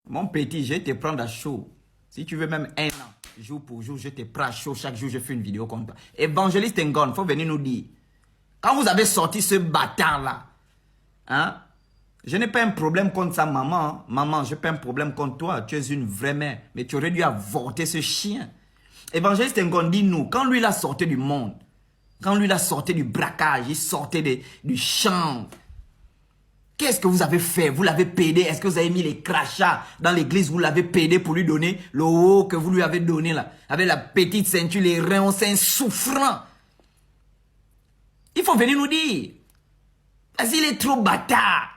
Mon petit, je vais te prendre à chaud. Si tu veux même un an, jour pour jour, je te prends à chaud. Chaque jour, je fais une vidéo comme toi. Évangéliste Ngon, il faut venir nous dire. Quand vous avez sorti ce bâtard-là, hein, je n'ai pas un problème contre sa maman. Hein. Maman, je n'ai pas un problème contre toi. Tu es une vraie mère. Mais tu aurais dû avorter ce chien. Évangéliste Ngon, dis-nous, quand lui, il a sorti du monde, quand lui, il a sorti du braquage, il sortait du champ, qu'est-ce que vous avez fait? Vous l'avez pédé. Est-ce que vous avez mis les crachats dans l'église? Vous l'avez pédé pour lui donner le haut que vous lui avez donné là. Avec la petite ceinture, les reins, c'est un souffrant. Il faut venir nous dire. Parce qu'il est trop bâtard.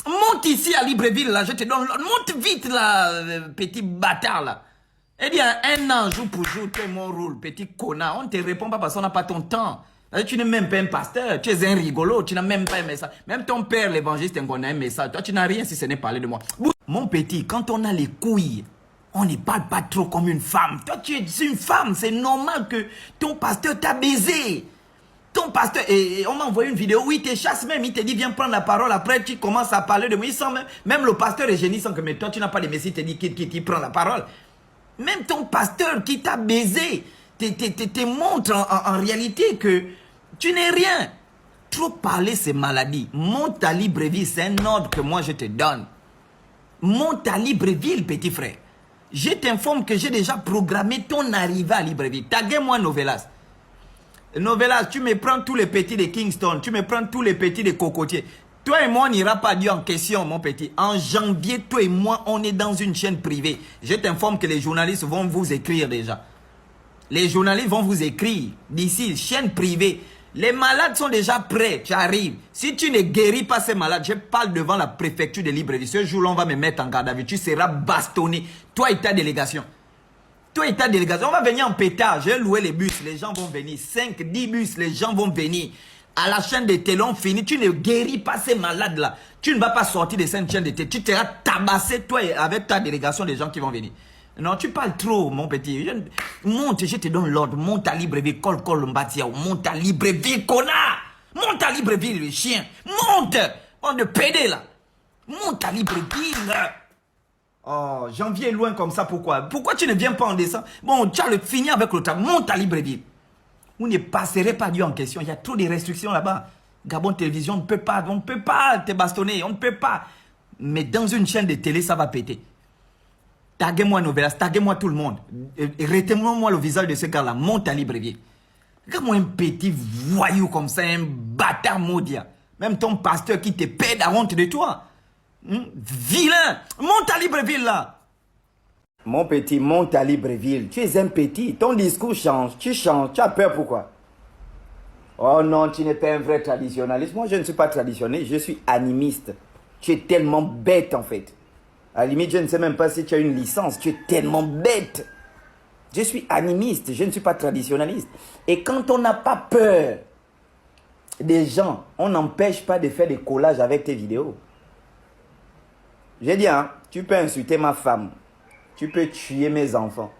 Monte ici à Libreville là, je te donne. Monte vite là, petit bâtard là. Eh bien, un an, jour pour jour, tu es mon rôle, petit connard. On ne te répond pas parce qu'on n'a pas ton temps. Tu n'es même pas un pasteur, tu es un rigolo, tu n'as même pas un message. Même ton père, l'évangéliste, a un message. Toi, tu n'as rien si ce n'est parler de moi. Mon petit, quand on a les couilles, on ne parle pas trop comme une femme. Toi, tu es une femme, c'est normal que ton pasteur t'a baisé. Ton pasteur, et on m'a envoyé une vidéo où il te chasse même, il te dit viens prendre la parole, après tu commences à parler de moi. Il sent même le pasteur est gêné sans que mais toi tu n'as pas de message, il te dit qui prend la parole. Même ton pasteur qui t'a baisé te montre en réalité que tu n'es rien. Trop parler, c'est maladie. Monte à Libreville, c'est un ordre que moi je te donne. Monte à Libreville, petit frère. Je t'informe que j'ai déjà programmé ton arrivée à Libreville. Taguez-moi Novelas. Novelas, tu me prends tous les petits de Kingston, tu me prends tous les petits de Cocotier. Toi et moi, on n'ira pas Dieu en question, mon petit. En janvier, toi et moi, on est dans une chaîne privée. Je t'informe que les journalistes vont vous écrire déjà. Les journalistes vont vous écrire d'ici, chaîne privée. Les malades sont déjà prêts, tu arrives. Si tu ne guéris pas ces malades, je parle devant la préfecture de Libreville. Ce jour-là, on va me mettre en garde à vue. Tu seras bastonné. Toi et ta délégation. Toi et ta délégation, on va venir en pétard. J'ai loué les bus, les gens vont venir. 5, 10 bus, les gens vont venir. À la chaîne de télé, on finit. Tu ne guéris pas ces malades-là. Tu ne vas pas sortir de cette chaîne de télé. Tu seras tabassé, toi, avec ta délégation, des gens qui vont venir. Non, tu parles trop, mon petit. Monte, je te donne l'ordre. Monte à Libreville, col Mbatia. Monte à Libreville, connard. Monte à Libreville, le chien. Monte. On de pédé, là. Monte à Libreville. Oh, janvier est loin comme ça, pourquoi? Pourquoi tu ne viens pas en décembre? Bon, tu as le fini avec le temps. Monte à Libreville. Vous ne passerez pas Dieu en question. Il y a trop de restrictions là-bas. Gabon Télévision, on ne peut pas te bastonner. On ne peut pas. Mais dans une chaîne de télé, ça va péter. Taguez-moi Novelas, taguez-moi tout le monde. Retenez-moi le visage de ce gars-là. Monte à Libreville. Regarde-moi un petit voyou comme ça, un bâtard maudit. Même ton pasteur qui te paie la honte de toi. Vilain. Monte à Libreville là. Mon petit, monte à Libreville. Tu es un petit. Ton discours change. Tu changes. Tu as peur pourquoi? Oh non, tu n'es pas un vrai traditionnaliste. Moi, je ne suis pas traditionnaliste. Je suis animiste. Tu es tellement bête en fait. À la limite, je ne sais même pas si tu as une licence. Tu es tellement bête. Je suis animiste. Je ne suis pas traditionnaliste. Et quand on n'a pas peur des gens, on n'empêche pas de faire des collages avec tes vidéos. J'ai dit, hein, tu peux insulter ma femme. Tu peux tuer mes enfants.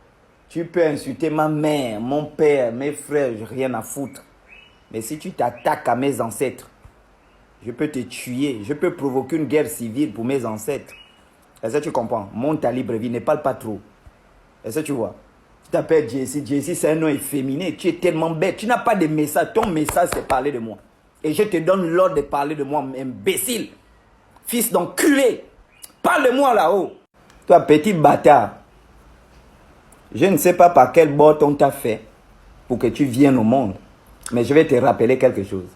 Tu peux insulter ma mère, mon père, mes frères, j'ai rien à foutre. Mais si tu t'attaques à mes ancêtres, je peux te tuer. Je peux provoquer une guerre civile pour mes ancêtres. Est-ce que tu comprends? Monte à Libreville, ne parle pas trop. Est-ce que tu vois? Tu t'appelles Jessie. Jessie, c'est un nom efféminé. Tu es tellement bête. Tu n'as pas de message. Ton message, c'est parler de moi. Et je te donne l'ordre de parler de moi, imbécile. Fils d'enculé. Parle de moi là-haut. Toi, petit bâtard. Je ne sais pas par quel bord on t'a fait pour que tu viennes au monde. Mais je vais te rappeler quelque chose.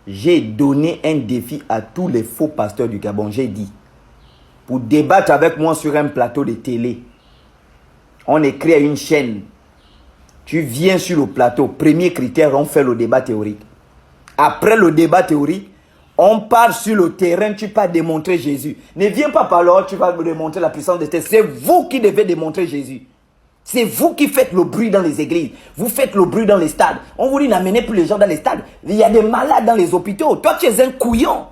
J'ai donné un défi à tous les faux pasteurs du Gabon. J'ai dit, pour débattre avec moi sur un plateau de télé, on écrit à une chaîne. Tu viens sur le plateau. Premier critère, on fait le débat théorique. Après le débat théorique, on part sur le terrain, tu vas démontrer Jésus. Ne viens pas par là, tu vas démontrer la puissance de Dieu. C'est vous qui devez démontrer Jésus. C'est vous qui faites le bruit dans les églises. Vous faites le bruit dans les stades. On vous dit n'amenez plus les gens dans les stades. Il y a des malades dans les hôpitaux. Toi, tu es un couillon.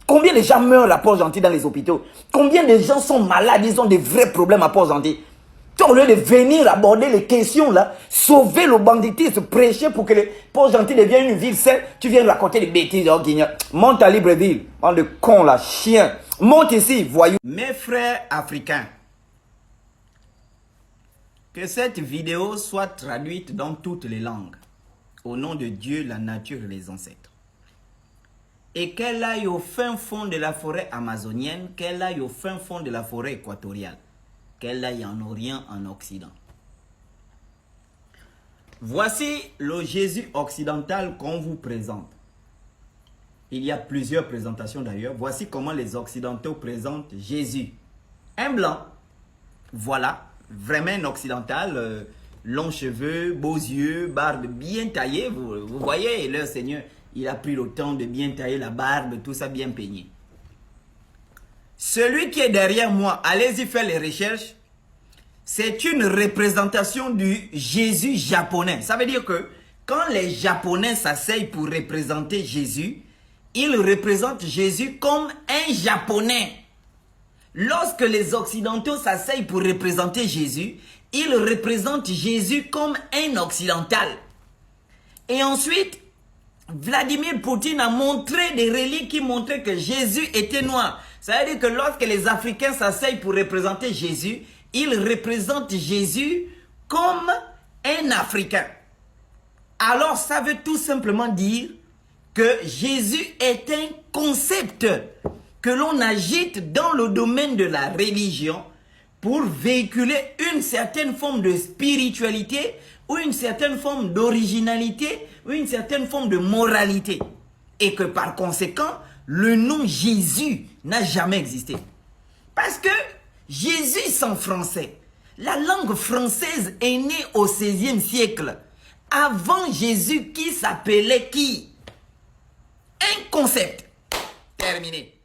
Combien de gens meurent à Port-Gentil dans les hôpitaux? Combien de gens sont malades? Ils ont des vrais problèmes à Port-Gentil. Au lieu de venir aborder les questions là, sauver le banditisme, prêcher pour que les pauvres gentils deviennent une ville saine, tu viens raconter des bêtises, oh Guignan. Monte à Libreville, bande de cons là, chien. Monte ici, voyou. Mes frères africains, que cette vidéo soit traduite dans toutes les langues, au nom de Dieu, la nature et les ancêtres. Et qu'elle aille au fin fond de la forêt amazonienne, qu'elle aille au fin fond de la forêt équatoriale, qu'elle aille en Orient, en Occident. Voici le Jésus occidental qu'on vous présente. Il y a plusieurs présentations d'ailleurs. Voici comment les Occidentaux présentent Jésus. Un blanc, voilà, vraiment un occidental, longs cheveux, beaux yeux, barbe bien taillée. Vous voyez, le Seigneur, il a pris le temps de bien tailler la barbe, tout ça bien peigné. Celui qui est derrière moi, allez-y faire les recherches, c'est une représentation du Jésus japonais. Ça veut dire que quand les Japonais s'asseyent pour représenter Jésus, ils représentent Jésus comme un Japonais. Lorsque les Occidentaux s'asseyent pour représenter Jésus, ils représentent Jésus comme un Occidental. Et ensuite, Vladimir Poutine a montré des reliques qui montraient que Jésus était noir. Ça veut dire que lorsque les Africains s'asseyent pour représenter Jésus, ils représentent Jésus comme un Africain. Alors ça veut tout simplement dire que Jésus est un concept que l'on agite dans le domaine de la religion pour véhiculer une certaine forme de spiritualité ou une certaine forme d'originalité ou une certaine forme de moralité. Et que par conséquent, le nom Jésus n'a jamais existé. Parce que Jésus sans français, la langue française est née au XVIe siècle. Avant Jésus, qui s'appelait qui? Un concept. Terminé.